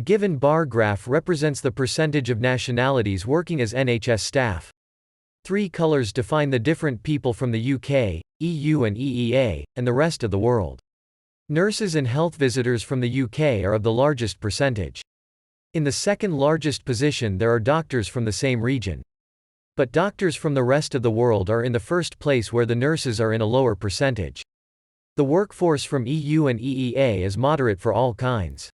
given bar graph represents the percentage of nationalities working as NHS staff. 3 colors define the different people from the UK, EU and EEA, and the rest of the world. Nurses and health visitors from the UK are of the largest percentage. In the second largest position there are doctors from the same region. But doctors from the rest of the world are in the first place, where the nurses are in a lower percentage. The workforce from EU and EEA is moderate for all kinds.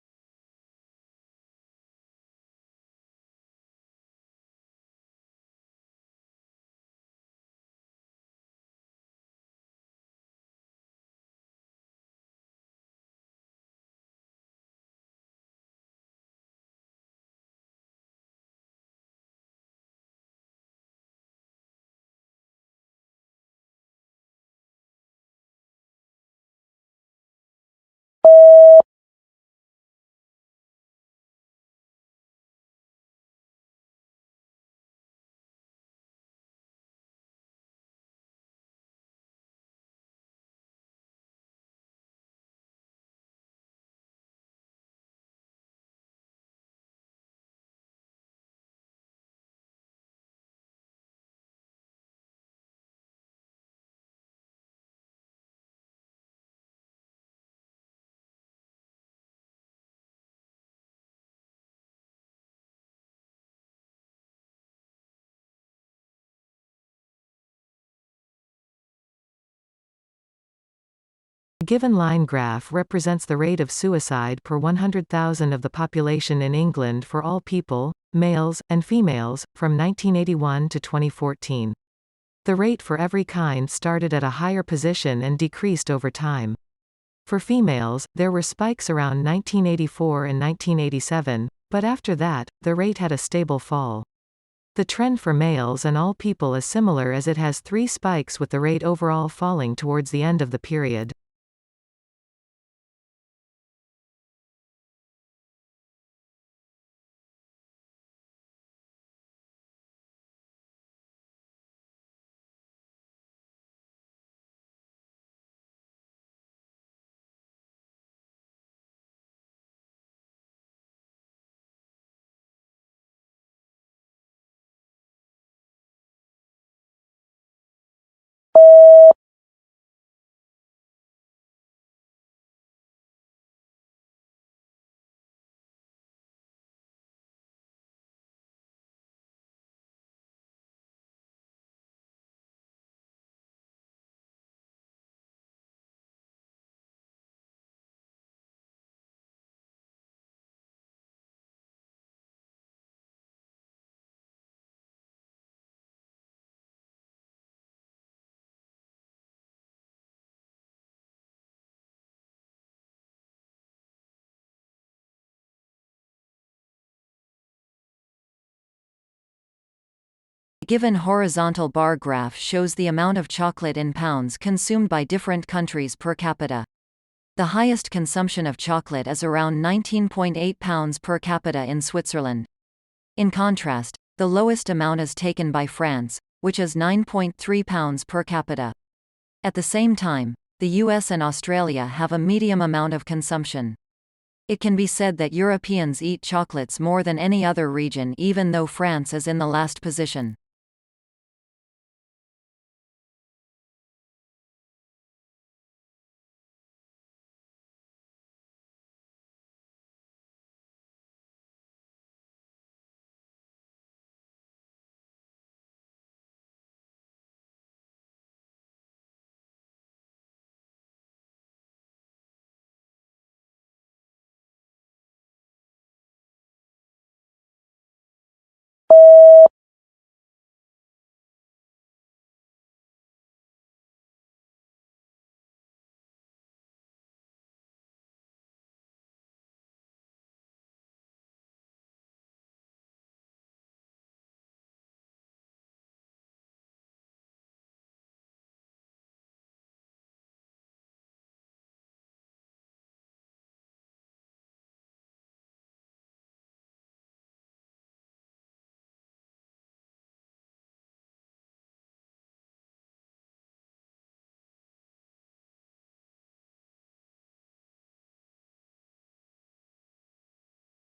The given line graph represents the rate of suicide per 100,000 of the population in England for all people, males, and females, from 1981 to 2014. The rate for every kind started at a higher position and decreased over time. For females, there were spikes around 1984 and 1987, but after that, the rate had a stable fall. The trend for males and all people is similar, as it has 3 spikes, with the rate overall falling towards the end of the period. The given horizontal bar graph shows the amount of chocolate in pounds consumed by different countries per capita. The highest consumption of chocolate is around 19.8 pounds per capita in Switzerland. In contrast, the lowest amount is taken by France, which is 9.3 pounds per capita. At the same time, the US and Australia have a medium amount of consumption. It can be said that Europeans eat chocolates more than any other region, even though France is in the last position.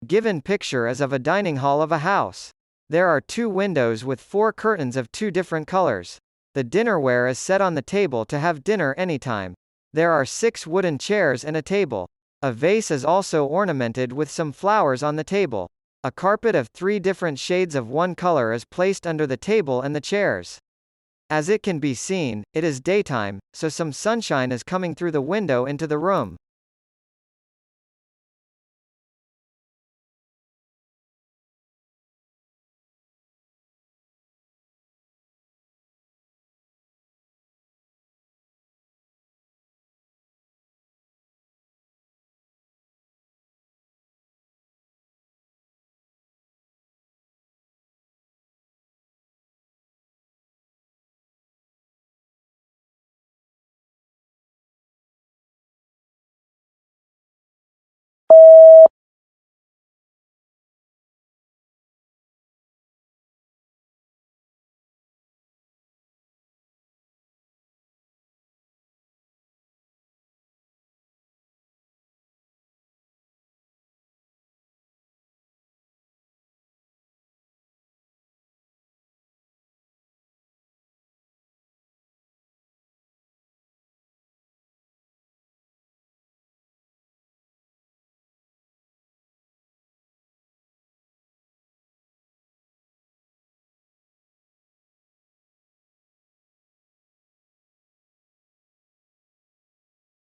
Given picture is of a dining hall of a house. There are 2 windows with 4 curtains of 2 different colors. The dinnerware is set on the table to have dinner anytime. There are 6 wooden chairs and a table. A vase is also ornamented with some flowers on the table. A carpet of 3 different shades of one color is placed under the table and the chairs. As it can be seen, it is daytime, so some sunshine is coming through the window into the room.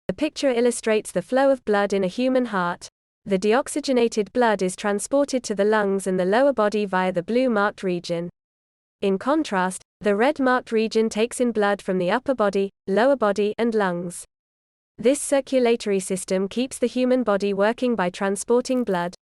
The picture illustrates the flow of blood in a human heart. The deoxygenated blood is transported to the lungs and the lower body via the blue-marked region. In contrast, the red-marked region takes in blood from the upper body, lower body, and lungs. This circulatory system keeps the human body working by transporting blood.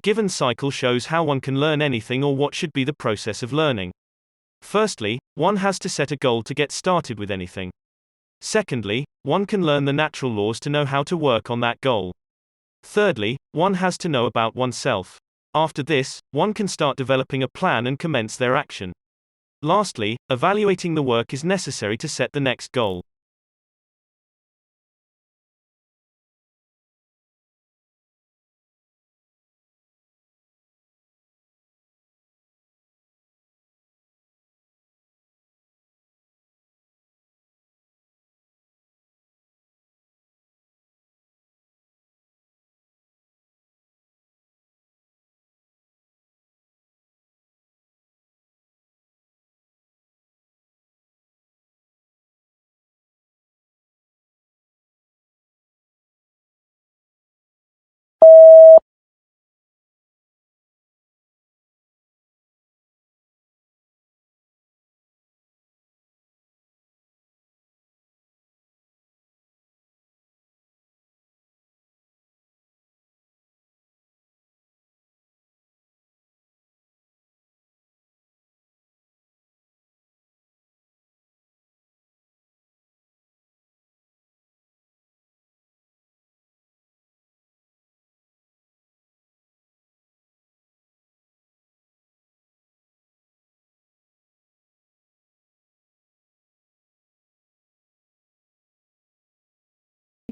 Given cycle shows how one can learn anything or what should be the process of learning. Firstly, one has to set a goal to get started with anything. Secondly, one can learn the natural laws to know how to work on that goal. Thirdly, one has to know about oneself. After this, one can start developing a plan and commence their action. Lastly, evaluating the work is necessary to set the next goal.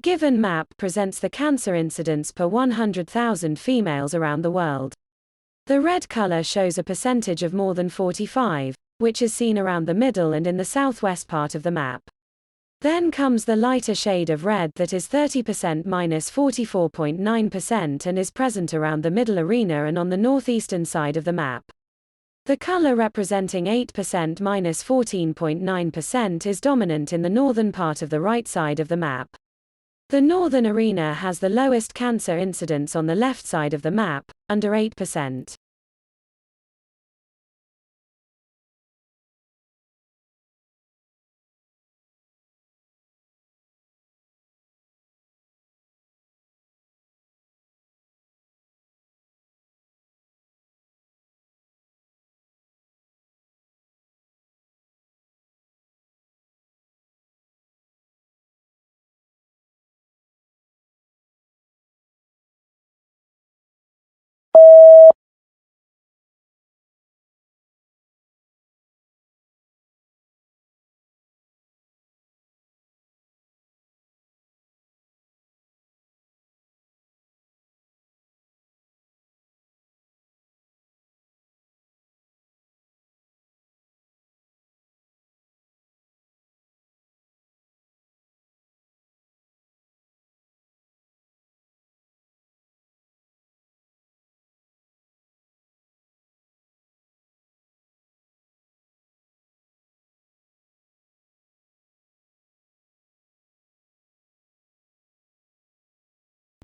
Given map presents the cancer incidence per 100,000 females around the world. The red color shows a percentage of more than 45, which is seen around the middle and in the southwest part of the map. Then comes the lighter shade of red that is 30% minus 44.9% and is present around the middle arena and on the northeastern side of the map. The color representing 8% minus 14.9% is dominant in the northern part of the right side of the map. The northern arena has the lowest cancer incidence on the left side of the map, under 8%.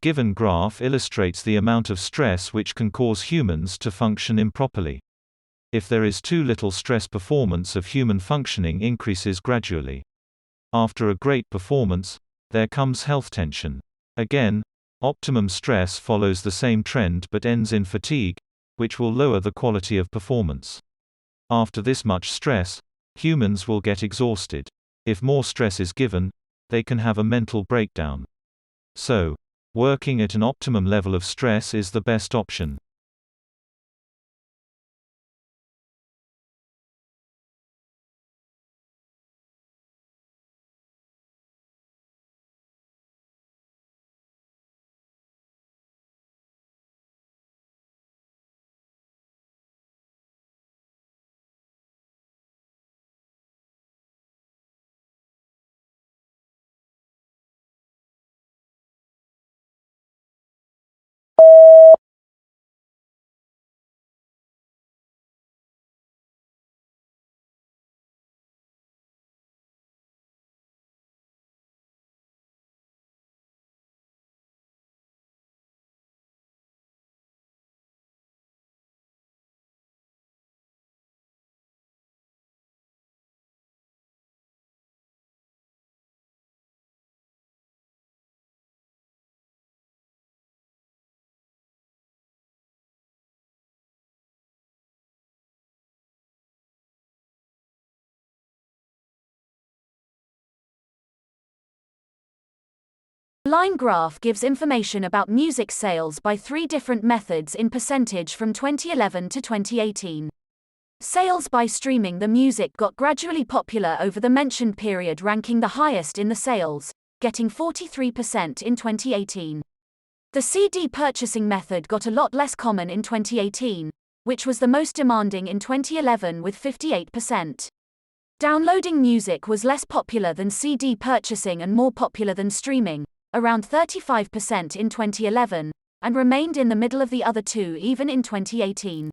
Given graph illustrates the amount of stress which can cause humans to function improperly. If there is too little stress, performance of human functioning increases gradually. After a great performance, there comes health tension. Again, optimum stress follows the same trend but ends in fatigue, which will lower the quality of performance. After this much stress, humans will get exhausted. If more stress is given, they can have a mental breakdown. So, working at an optimum level of stress is the best option. Line graph gives information about music sales by 3 different methods in percentage from 2011 to 2018. Sales by streaming. The music got gradually popular over the mentioned period, ranking the highest in the sales, getting 43% in 2018. The CD purchasing method got a lot less common in 2018, which was the most demanding in 2011 with 58%. Downloading music was less popular than CD purchasing and more popular than streaming, around 35% in 2011, and remained in the middle of the other two even in 2018.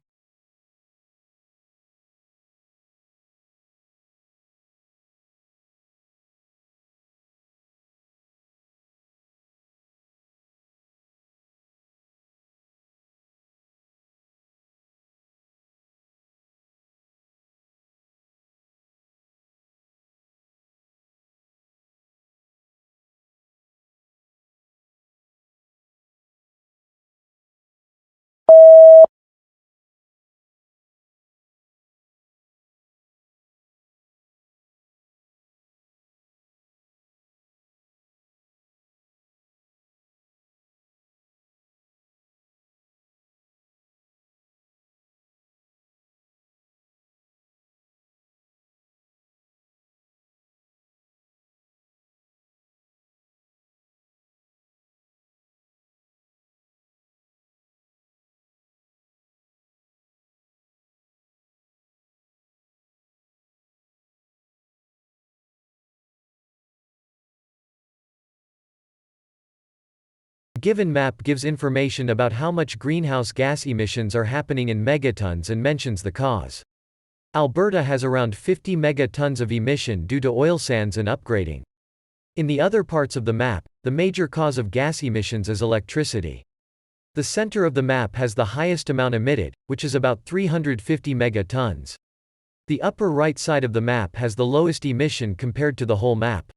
Given map gives information about how much greenhouse gas emissions are happening in megatons and mentions the cause. Alberta has around 50 megatons of emission due to oil sands and upgrading. In the other parts of the map, the major cause of gas emissions is electricity. The center of the map has the highest amount emitted, which is about 350 megatons. The upper right side of the map has the lowest emission compared to the whole map.